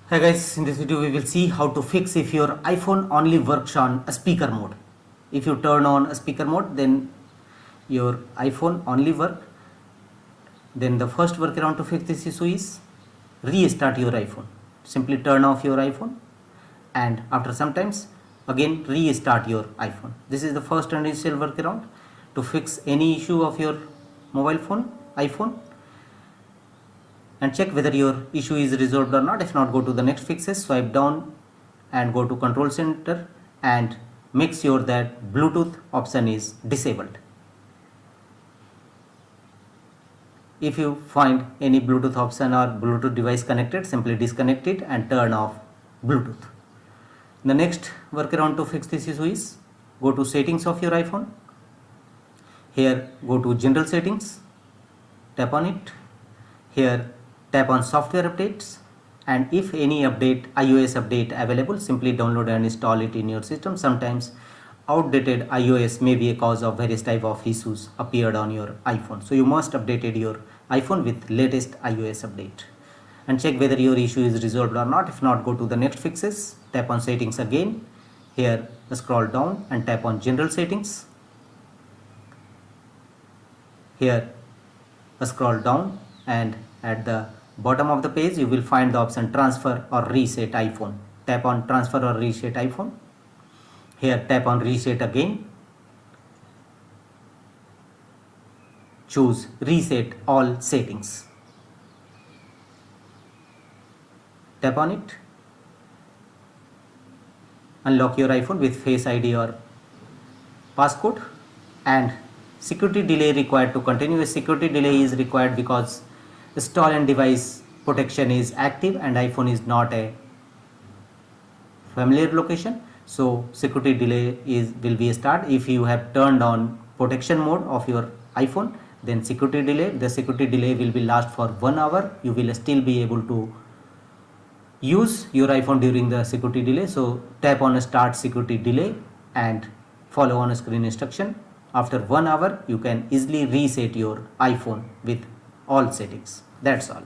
Hi guys, in this video we will see how to fix if your iPhone only works on a speaker mode. If you turn on a speaker mode, then your iPhone only work. Then the first workaround to fix this issue is restart your iPhone. Simply turn off your iPhone and after some times again restart your iPhone. This is the first and initial workaround to fix any issue of your mobile phone, iPhone, and check whether your issue is resolved or not. If not, go to the next fixes, swipe down and go to control center and make sure that Bluetooth option is disabled. If you find any Bluetooth option or Bluetooth device connected, simply disconnect it and turn off Bluetooth. The next workaround to fix this issue is go to settings of your iPhone. Here go to general settings, tap on it. Here tap on software updates, and if any update, iOS update available, simply download and install it in your system. Sometimes outdated iOS may be a cause of various type of issues appeared on your iPhone, so you must update your iPhone with latest iOS update and check whether your issue is resolved or not. If not, go to the next fixes, tap on settings again. Here scroll down and tap on general settings. Here scroll down and at the bottom of the page you will find the option transfer or reset iPhone. Tap on transfer or reset iPhone. Here tap on reset again. Choose reset all settings. Tap on it. Unlock your iPhone with Face ID or passcode, and security delay required to continue. A security delay is required because stolen device protection is active and iPhone is not a familiar location, so security delay will be start. If you have turned on protection mode of your iPhone, then the security delay will be last for 1 hour. You will still be able to use your iPhone during the security delay. So tap on start security delay and follow on screen instruction. After 1 hour you can easily reset your iPhone with all settings. That's all.